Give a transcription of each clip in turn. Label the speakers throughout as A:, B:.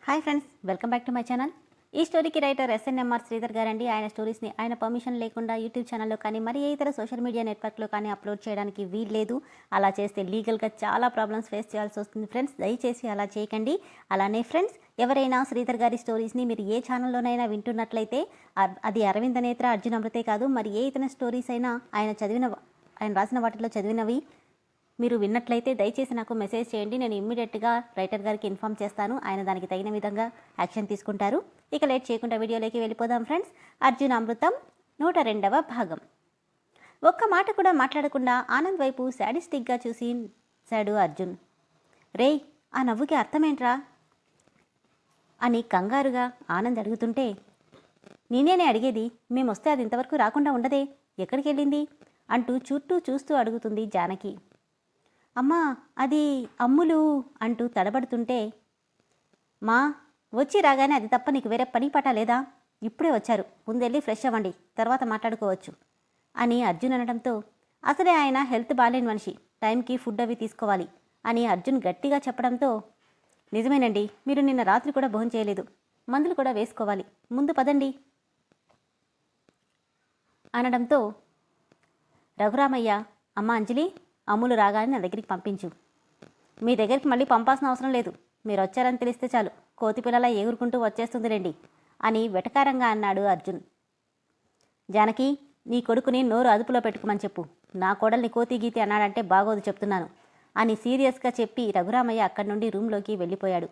A: Hi friends, welcome back to my channel. ఈ స్టోరీకి writer SNMR Sridhar గారండి. ఆయన స్టోరీస్ని ఆయన పర్మిషన్ లేకుండా యూట్యూబ్ ఛానల్లో కానీ మరి ఏ ఇతర సోషల్ మీడియా నెట్వర్క్లో కానీ అప్లోడ్ చేయడానికి వీల్లేదు. అలా చేస్తే లీగల్గా చాలా ప్రాబ్లమ్స్ ఫేస్ చేయాల్సి వస్తుంది ఫ్రెండ్స్. దయచేసి అలా చేయకండి. అలానే ఫ్రెండ్స్, ఎవరైనా శ్రీధర్ గారి స్టోరీస్ని మీరు ఏ ఛానల్లోనైనా వింటున్నట్లయితే అది అరవింద నేత్ర, అర్జున్ అమృతే కాదు, మరి ఏ ఇతర స్టోరీస్ అయినా ఆయన రాసిన వాటిలో చదివినవి మీరు విన్నట్లయితే దయచేసి నాకు మెసేజ్ చేయండి. నేను ఇమ్మీడియట్గా రైటర్ గారికి ఇన్ఫామ్ చేస్తాను. ఆయన దానికి తగిన విధంగా యాక్షన్ తీసుకుంటారు. ఇక లేట్ చేయకుండా వీడియోలోకి వెళ్ళిపోదాం ఫ్రెండ్స్. అర్జున్ అమృతం 102వ భాగం. ఒక్క మాట కూడా మాట్లాడకుండా ఆనంద్ వైపు శాడిస్టిక్గా చూసాడు అర్జున్. రేయ్, ఆ నవ్వుకి అర్థమేంట్రా అని కంగారుగా ఆనంద్ అడుగుతుంటే, నేనేనే అడిగేది, మేమొస్తే అది ఇంతవరకు రాకుండా ఉండదే, ఎక్కడికి వెళ్ళింది అంటూ చుట్టూ చూస్తూ అడుగుతుంది జానకి. అమ్మా, అది అమ్ములు అంటూ తడబడుతుంటే, మా వచ్చి రాగానే అది తప్ప నీకు వేరే పని పాట లేదా? ఇప్పుడే వచ్చారు, ముందెళ్ళి ఫ్రెష్ అవ్వండి, తర్వాత మాట్లాడుకోవచ్చు అని అర్జున్ అనడంతో, అసలే ఆయన హెల్త్ బాగాలేని మనిషి, టైంకి ఫుడ్ అవి తీసుకోవాలి అని అర్జున్ గట్టిగా చెప్పడంతో, నిజమేనండి, మీరు నిన్న రాత్రి కూడా భోజనం చేయలేదు, మందులు కూడా వేసుకోవాలి, ముందు పదండి అనడంతో రఘురామయ్య, అమ్మ అంజలి, అమ్ములు రాగానే నా దగ్గరికి పంపించు. మీ దగ్గరికి మళ్ళీ పంపాల్సిన అవసరం లేదు, మీరు వచ్చారని తెలిస్తే చాలు, కోతిపిల్లలా ఎగురుకుంటూ వచ్చేస్తుందిలేండి అని వెటకారంగా అన్నాడు అర్జున్. జానకి, నీ కొడుకుని నోరు అదుపులో పెట్టుకోమని చెప్పు, నా కోడల్ని కోతి గీతి అన్నాడంటే బాగోదు చెప్తున్నాను అని సీరియస్గా చెప్పి రఘురామయ్య అక్కడి నుండి రూమ్లోకి వెళ్ళిపోయాడు.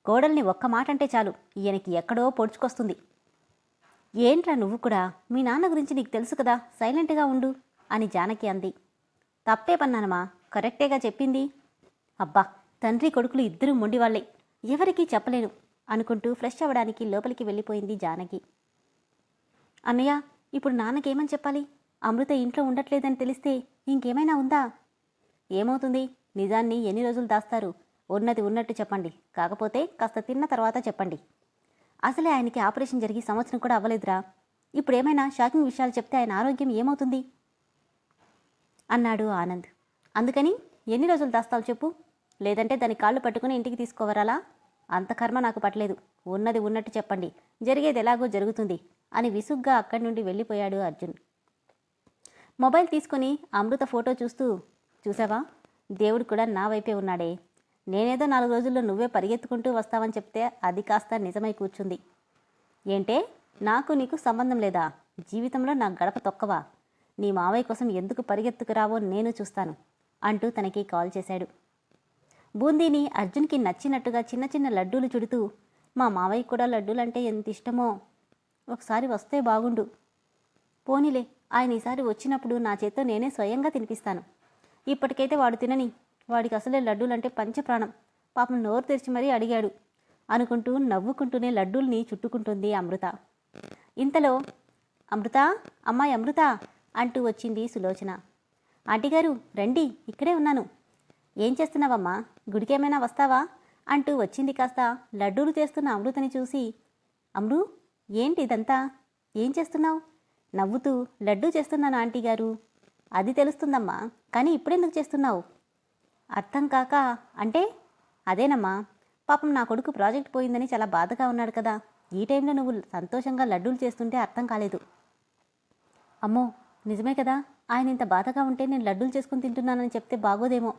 A: కోడల్ని ఒక్క మాట అంటే చాలు, ఈయనకి ఎక్కడో పొడుచుకొస్తుంది. ఏంట్రా నువ్వు కూడా, మీ నాన్న గురించి నీకు తెలుసు కదా, సైలెంట్గా ఉండు అని జానకి అంది. తప్పే పన్నానమ్మా, కరెక్టేగా చెప్పింది. అబ్బా, తండ్రి కొడుకులు ఇద్దరూ మొండివాళ్లే, ఎవరికీ చెప్పలేను అనుకుంటూ ఫ్రెష్ అవ్వడానికి లోపలికి వెళ్ళిపోయింది జానకి. అన్నయ్య, ఇప్పుడు నాన్నకేమని చెప్పాలి? అమృత ఇంట్లో ఉండట్లేదని తెలిస్తే ఇంకేమైనా ఉందా? ఏమవుతుంది, నిజాన్ని ఎన్ని రోజులు దాస్తారు? ఉన్నది ఉన్నట్టు చెప్పండి, కాకపోతే కాస్త తిన్న తర్వాత చెప్పండి. అసలే ఆయనకి ఆపరేషన్ జరిగి సంవత్సరం కూడా అవ్వలేదురా, ఇప్పుడు ఏమైనా షాకింగ్ విషయాలు చెప్తే ఆయన ఆరోగ్యం ఏమవుతుంది అన్నాడు ఆనంద్. అందుకని ఎన్ని రోజులు దాస్తావు చెప్పు, లేదంటే దాని కాళ్ళు పట్టుకుని ఇంటికి తీసుకోవరాలా? అంత కర్మ నాకు పట్టలేదు, ఉన్నది ఉన్నట్టు చెప్పండి, జరిగేది ఎలాగో జరుగుతుంది అని విసుగ్గా అక్కడి నుండి వెళ్ళిపోయాడు అర్జున్. మొబైల్ తీసుకుని అమృత ఫోటో చూస్తూ, చూసావా, దేవుడు కూడా నా వైపే ఉన్నాడే, నేనేదో 4 రోజుల్లో నువ్వే పరిగెత్తుకుంటూ వస్తావని చెప్తే అది కాస్త నిజమై కూర్చుంది. ఏంటే, నాకు నీకు సంబంధం లేదా? జీవితంలో నా గడప తొక్కవా? నీ మావయ్య కోసం ఎందుకు పరిగెత్తుకురావో నేను చూస్తాను అంటూ తనకి కాల్ చేశాడు. బూందీని అర్జున్కి నచ్చినట్టుగా చిన్న చిన్న లడ్డూలు చుడుతూ, మా మావయ్య కూడా లడ్డూలంటే ఎంత ఇష్టమో, ఒకసారి వస్తే బాగుండు. పోనీలే, ఆయన ఈసారి వచ్చినప్పుడు నా చేత్తో నేనే స్వయంగా తినిపిస్తాను. ఇప్పటికైతే వాడు తినని, వాడికి అసలే లడ్డూలంటే పంచప్రాణం, పాపం నోరు తెరిచి మరీ అడిగాడు అనుకుంటూ నవ్వుకుంటూనే లడ్డూల్ని చుట్టుకుంటుంది అమృత. ఇంతలో, అమృత, అమ్మాయి అమృత అంటూ వచ్చింది సులోచన. ఆంటీగారు రండి, ఇక్కడే ఉన్నాను. ఏం చేస్తున్నావమ్మా, గుడికేమైనా వస్తావా అంటూ వచ్చింది. కాస్త లడ్డూలు చేస్తున్న అమృతని చూసి, అమృ, ఏంటి ఇదంతా, ఏం చేస్తున్నావు? నవ్వుతూ, లడ్డూ చేస్తున్నాను ఆంటీగారు. అది తెలుస్తుందమ్మా, కానీ ఇప్పుడెందుకు చేస్తున్నావు? అర్థం కాక, అంటే అదేనమ్మా, పాపం నా కొడుకు ప్రాజెక్ట్ పోయిందని చాలా బాధగా ఉన్నాడు కదా, ఈ టైంలో నువ్వు సంతోషంగా లడ్డూలు చేస్తుంటే అర్థం కాలేదు. అమ్మో, నిజమే కదా, ఆయన ఇంత బాధగా ఉంటే నేను లడ్డూలు చేసుకుని తింటున్నానని చెప్తే బాగోదేమో.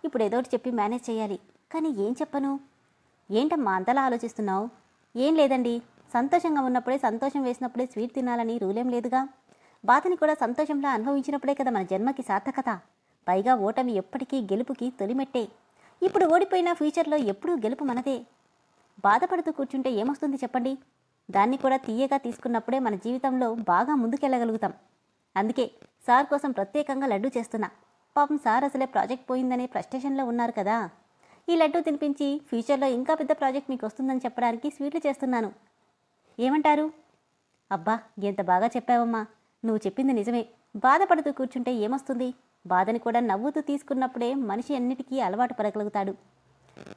A: ఇప్పుడు ఏదోటి చెప్పి మేనేజ్ చేయాలి, కానీ ఏం చెప్పను? ఏంటమ్మా అంతలా ఆలోచిస్తున్నావు? ఏం లేదండి, సంతోషంగా ఉన్నప్పుడే, సంతోషం వేసినప్పుడే స్వీట్ తినాలని రూలేం లేదుగా. బాధని కూడా సంతోషంలా అనుభవించినప్పుడే కదా మన జన్మకి సార్థకత. పైగా ఓటమి ఎప్పటికీ గెలుపుకి తొలిమెట్టే. ఇప్పుడు ఓడిపోయినా ఫ్యూచర్లో ఎప్పుడూ గెలుపు మనదే. బాధపడుతూ కూర్చుంటే ఏమొస్తుంది చెప్పండి? దాన్ని కూడా తీయగా తీసుకున్నప్పుడే మన జీవితంలో బాగా ముందుకెళ్ళగలుగుతాం. అందుకే సార్ కోసం ప్రత్యేకంగా లడ్డూ చేస్తున్నా. పాపం సార్ అసలే ప్రాజెక్ట్ పోయిందనే ఫ్రస్ట్రేషన్లో ఉన్నారు కదా. ఈ లడ్డూ తినిపించి ఫ్యూచర్లో ఇంకా పెద్ద ప్రాజెక్ట్ మీకు వస్తుందని చెప్పడానికి స్వీట్లు చేస్తున్నాను. ఏమంటారు? అబ్బా, ఎంత బాగా చెప్పావమ్మా, నువ్వు చెప్పింది నిజమే. బాధపడుతూ కూర్చుంటే ఏమొస్తుంది? బాధని కూడా నవ్వుతూ తీసుకున్నప్పుడే మనిషి అన్నిటికీ అలవాటు పడగలుగుతాడు.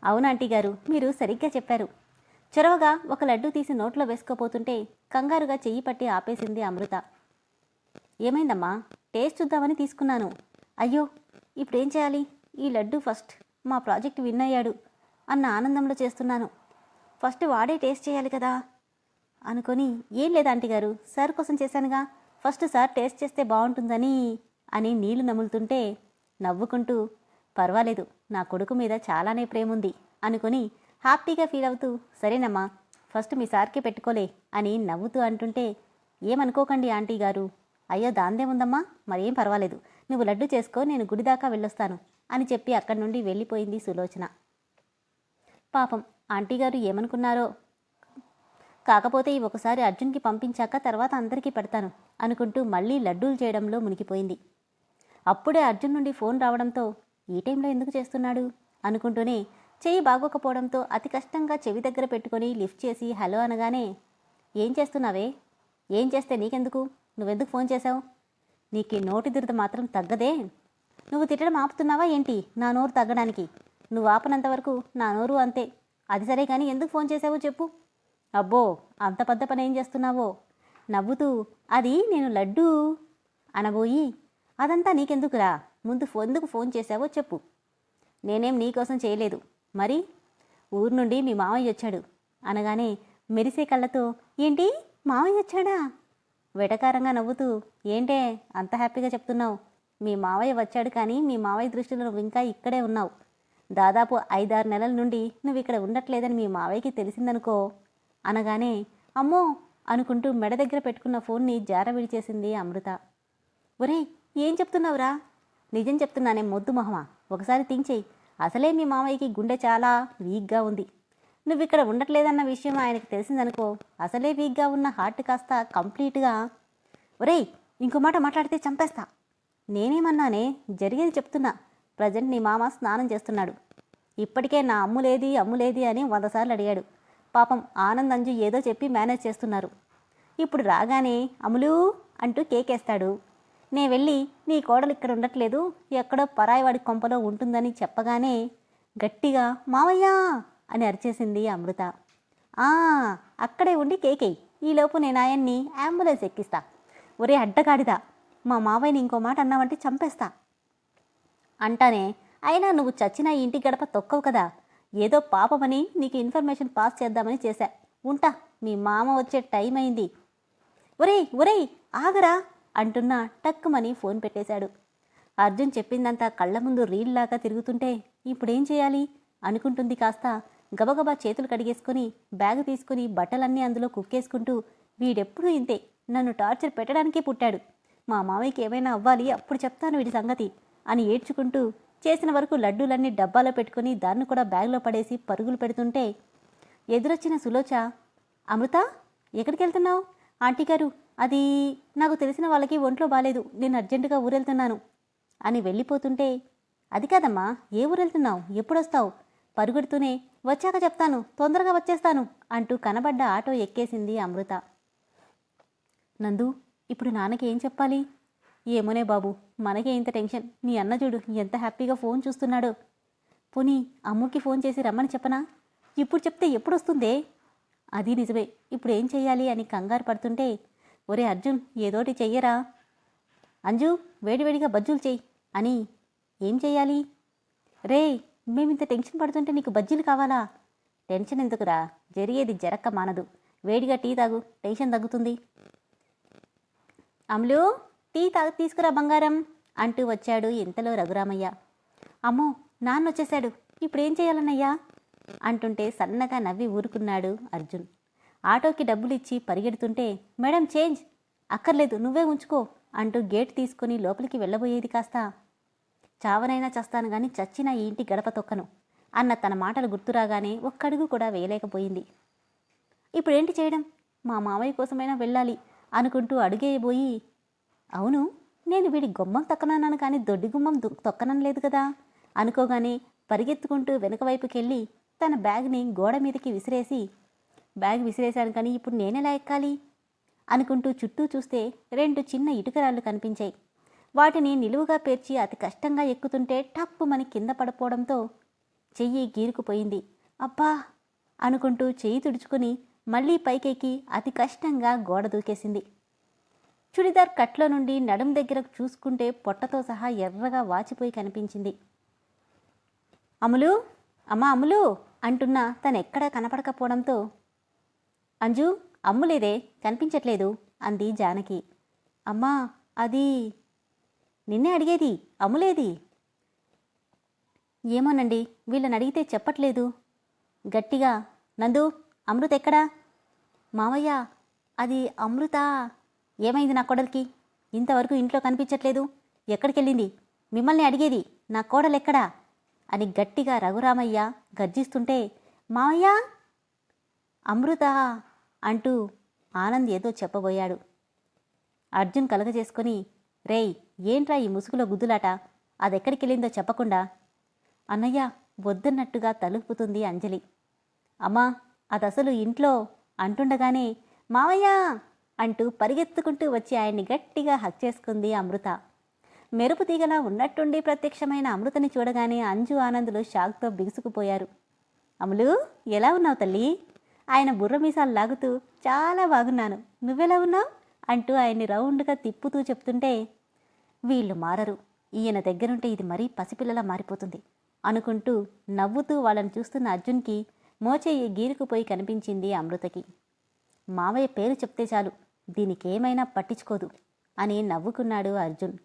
A: అవును ఆంటీ గారు, మీరు సరిగ్గా చెప్పారు. చొరవగా ఒక లడ్డూ తీసి నోట్లో వేసుకోపోతుంటే కంగారుగా చెయ్యి పట్టి ఆపేసింది అమృత. ఏమైందమ్మా? టేస్ట్ చూద్దామని తీసుకున్నాను. అయ్యో, ఇప్పుడేం చేయాలి? ఈ లడ్డూ ఫస్ట్ మా ప్రాజెక్ట్ విన్ అయ్యాడు అన్న ఆనందంలో చేస్తున్నాను. ఫస్ట్ వాడే టేస్ట్ చేయాలి కదా అనుకొని, ఏం లేదు ఆంటీ గారు, సార్ కోసం చేశానుగా, ఫస్ట్ సార్ టేస్ట్ చేస్తే బాగుంటుందని అని నీళ్లు నములుతుంటే నవ్వుకుంటూ, పర్వాలేదు, నా కొడుకు మీద చాలానే ప్రేముంది అనుకొని హ్యాపీగా ఫీల్ అవుతూ, సరేనమ్మా ఫస్ట్ మీ సార్కి పెట్టుకోలే అని నవ్వుతూ అంటుంటే, ఏమనుకోకండి ఆంటీ గారు, అయ్యో దాందే ఉందమ్మా, మరేం పర్వాలేదు, నువ్వు లడ్డు చేసుకో, నేను గుడి దాకా వెళ్ళొస్తాను అని చెప్పి అక్కడి నుండి వెళ్ళిపోయింది సులోచన. పాపం ఆంటీగారు ఏమనుకున్నారో, కాకపోతే ఈ ఒకసారి అర్జున్కి పంపించాక తర్వాత అందరికీ పెడతాను అనుకుంటూ మళ్ళీ లడ్డూలు చేయడంలో మునిగిపోయింది. అప్పుడే అర్జున్ నుండి ఫోన్ రావడంతో ఈ టైంలో ఎందుకు చేస్తున్నాడు అనుకుంటూనే చెయ్యి బాగోకపోవడంతో అతి కష్టంగా చెవి దగ్గర పెట్టుకొని లిఫ్ట్ చేసి హలో అనగానే, ఏం చేస్తున్నావే, ఏం చేస్తే నీకెందుకు, నువ్వెందుకు ఫోన్ చేశావు, నీకు నోటి దురద మాత్రం తగ్గదే, నువ్వు తిట్టడం ఆపుతున్నావా ఏంటి నా నోరు తగ్గడానికి, నువ్వు ఆపనంత వరకు నా నోరు అంతే, అది సరే కానీ ఎందుకు ఫోన్ చేసావో చెప్పు, అబ్బో అంత పెద్ద పని ఏం చేస్తున్నావో నవ్వుతూ, అది నేను లడ్డూ అనబోయి, అదంతా నీకెందుకురా, ముందు ఎందుకు ఫోన్ చేశావో చెప్పు, నేనేం నీకోసం చేయలేదు, మరి ఊరు నుండి మీ మామయ్య వచ్చాడు అనగానే మెరిసే కళ్ళతో, ఏంటి మామయ్య వచ్చాడా, వెటకారంగా నవ్వుతూ, ఏంటే అంత హ్యాపీగా చెప్తున్నావు, మీ మావయ్య వచ్చాడు కానీ మీ మావయ్య దృష్టిలో నువ్వు ఇంకా ఇక్కడే ఉన్నావు, దాదాపు 5-6 నెలల నుండి నువ్వు ఇక్కడ ఉండట్లేదని మీ మావయ్యకి తెలిసిందనుకో అనగానే, అమ్మో అనుకుంటూ మెడ దగ్గర పెట్టుకున్న ఫోన్ని జార విడిచేసింది అమృత. ఒరేయ్ ఏం చెప్తున్నావురా, నిజం చెప్తున్నానే మొద్దు మొహమా, ఒకసారి థింక్ చెయ్యి, అసలే మీ మావయ్యకి గుండె చాలా వీక్గా ఉంది, నువ్వు ఇక్కడ ఉండట్లేదన్న విషయం ఆయనకి తెలిసిందనుకో, అసలే వీక్గా ఉన్న హార్ట్ కాస్త కంప్లీట్గా, ఒరేయ్ ఇంకో మాట మాట్లాడితే చంపేస్తా, నేనేమన్నానే, జరిగేది చెప్తున్నా, ప్రజెంట్ నీ మామ స్నానం చేస్తున్నాడు, ఇప్పటికే నా అమ్ములేది అని 100 సార్లు అడిగాడు, పాపం ఆనంద్ అంజు ఏదో చెప్పి మేనేజ్ చేస్తున్నారు, ఇప్పుడు రాగానే అమ్ములు అంటూ కేకేస్తాడు, నే వెళ్ళి నీ కోడలు ఇక్కడ ఉండట్లేదు, ఎక్కడో పరాయివాడి కొంపలో ఉంటుందని చెప్పగానే గట్టిగా మావయ్య అని అరిచేసింది అమృత. అక్కడే ఉండి కేకేయి, ఈలోపు నేను ఆయన్ని అంబులెన్స్ ఎక్కిస్తా, ఒరే అడ్డగాడిదా, మా మావయ్యని ఇంకో మాట అన్నావంటే చంపేస్తా అంటానే, అయినా నువ్వు చచ్చిన ఈ ఇంటి గడప తొక్కవు కదా, ఏదో పాపమని నీకు ఇన్ఫర్మేషన్ పాస్ చేద్దామని చేశా, ఉంటా, మీ మామ వచ్చే టైం అయింది, ఒరేయ్ ఆగరా అంటున్నా టక్కుమని ఫోన్ పెట్టేశాడు. అర్జున్ చెప్పిందంతా కళ్ళ ముందు రీల్లాగా తిరుగుతుంటే ఇప్పుడేం చేయాలి అనుకుంటుంది కాస్త గబగబా చేతులు కడిగేసుకొని బ్యాగ్ తీసుకుని బట్టలన్నీ అందులో కుక్కేసుకుంటూ, వీడెప్పుడూ ఇంతే, నన్ను టార్చర్ పెట్టడానికే పుట్టాడు, మా మామయ్యకి ఏమైనా అవ్వాలి అప్పుడు చెప్తాను వీడి సంగతి అని ఏడ్చుకుంటూ చేసిన వరకు లడ్డూలన్నీ డబ్బాలో పెట్టుకుని దాన్ని కూడా బ్యాగ్లో పడేసి పరుగులు పెడుతుంటే ఎదురొచ్చిన సులోచ, అమృత ఎక్కడికి వెళ్తున్నావు, ఆంటీ గారు అది నాకు తెలిసిన వాళ్ళకి ఒంట్లో బాలేదు, నేను అర్జెంటుగా ఊరెళ్తున్నాను అని వెళ్ళిపోతుంటే, అది కాదమ్మా, ఏ ఊరెళ్తున్నావు, ఎప్పుడొస్తావు, పరుగెడుతూనే వచ్చాక చెప్తాను, తొందరగా వచ్చేస్తాను అంటూ కనబడ్డ ఆటో ఎక్కేసింది అమృత. నందు ఇప్పుడు నాన్నకి ఏం చెప్పాలి, ఏమోనే బాబు, మనకే ఇంత టెన్షన్, నీ అన్న చూడు ఎంత హ్యాపీగా ఫోన్ చూస్తున్నాడో, పోనీ అమ్ముకి ఫోన్ చేసి రమ్మని చెప్పనా, ఇప్పుడు చెప్తే ఎప్పుడొస్తుందే, అది నిజమే, ఇప్పుడు ఏం చెయ్యాలి అని కంగారు పడుతుంటే, ఒరే అర్జున్ ఏదోటి చెయ్యరా, అంజు వేడివేడిగా బజ్జులు చెయ్యి అని, ఏం చెయ్యాలి, రే మేమింత టెన్షన్ పడుతుంటే నీకు బజ్జీలు కావాలా, టెన్షన్ ఎందుకురా, జరిగేది జరక్క మానదు, వేడిగా టీ తాగు, టెన్షన్ తగ్గుతుంది, అమ్ములు టీ తీసుకురా బంగారం అంటూ వచ్చాడు ఇంతలో రఘురామయ్య. అమ్మో నాన్న వచ్చేశాడు, ఇప్పుడేం చేయాలన్నయ్యా అంటుంటే సన్నగా నవ్వి ఊరుకున్నాడు అర్జున్. ఆటోకి డబ్బులు ఇచ్చి పరిగెడుతుంటే, మేడం చేంజ్, అక్కర్లేదు నువ్వే ఉంచుకో అంటూ గేట్ తీసుకుని లోపలికి వెళ్ళబోయేది కాస్త, చావనైనా చస్తాను గాని చచ్చిన ఈ ఇంటి గడప తొక్కను అన్న తన మాటలు గుర్తురాగానే ఒక్కడుగు కూడా వేయలేకపోయింది. ఇప్పుడేంటి చేయడం, మా మామయ్య కోసమైనా వెళ్ళాలి అనుకుంటూ అడుగేయబోయి, అవును నేను వీడి గుమ్మం తొక్కనన్నాను కానీ దొడ్డి గుమ్మం తొక్కనలేదు కదా అనుకోగానే పరిగెత్తుకుంటూ వెనుక వైపుకెళ్ళి తన బ్యాగ్ని గోడ మీదకి విసిరేసి, బ్యాగ్ విసిరేశాను కానీ ఇప్పుడు నేనెలా ఎక్కాలి అనుకుంటూ చుట్టూ చూస్తే 2 చిన్న ఇటుకరాళ్ళు కనిపించాయి. వాటిని నిలువుగా పేర్చి అతి కష్టంగా ఎక్కుతుంటే టప్పుమని కింద పడిపోవడంతో చెయ్యి గీరుకుపోయింది. అబ్బా అనుకుంటూ చెయ్యి తుడుచుకుని మళ్లీ పైకెక్కి అతి కష్టంగా గోడ దూకేసింది. చుడిదార్ కట్లో నుండి నడుం దగ్గర చూసుకుంటే పొట్టతో సహా ఎర్రగా వాచిపోయి కనిపించింది. అమ్ములు, అమ్మా అమ్ములు అంటున్నా తనెక్కడా కనపడకపోవడంతో అంజు అమ్ములేదే కనిపించట్లేదు అంది జానకి. అమ్మా అది నిన్నే అడిగేది, అమ్ములేది? ఏమోనండి, వీళ్ళని అడిగితే చెప్పట్లేదు. గట్టిగా నందు అమృత ఎక్కడా? మావయ్య అది అమృత. ఏమైంది నా కోడలికి? ఇంతవరకు ఇంట్లో కనిపించట్లేదు, ఎక్కడికెళ్ళింది? మిమ్మల్ని అడిగేది, నా కోడలెక్కడా అని గట్టిగా రఘురామయ్య గర్జిస్తుంటే మావయ్య అమృత అంటూ ఆనంద్ ఏదో చెప్పబోయాడు. అర్జున్ కలగజేసుకొని రేయ్ ఏంట్రా ఈ ముసుగులో గుద్దులాట, అదెక్కడికెళ్ళిందో చెప్పకుండా. అన్నయ్య వద్దన్నట్టుగా తలుపుతుంది అంజలి. అమ్మా అదసలు ఇంట్లో అంటుండగానే మావయ్య అంటూ పరిగెత్తుకుంటూ వచ్చి ఆయన్ని గట్టిగా హక్ చేసుకుంది అమృత. మెరుపు తీగలా ఉన్నట్టుండి ప్రత్యక్షమైన అమృతని చూడగానే అంజు ఆనందులు షాక్తో బిగుసుకుపోయారు. అమలు ఎలా ఉన్నావు తల్లి? ఆయన బుర్రమీసాలు లాగుతూ చాలా బాగున్నాను, నువ్వెలా ఉన్నావు అంటూ ఆయన్ని రౌండ్గా తిప్పుతూ చెప్తుంటే వీళ్ళు మారరు, ఈయన దగ్గరుంటే ఇది మరీ పసిపిల్లలా మారిపోతుంది అనుకుంటూ నవ్వుతూ వాళ్ళని చూస్తున్న అర్జున్కి మోచెయ్యి గీరుకుపోయి కనిపించింది అమృతకి. మావయ్య పేరు చెప్తే చాలు, దీనికేమైనా పట్టించుకోదు అని నవ్వుకున్నాడు అర్జున్.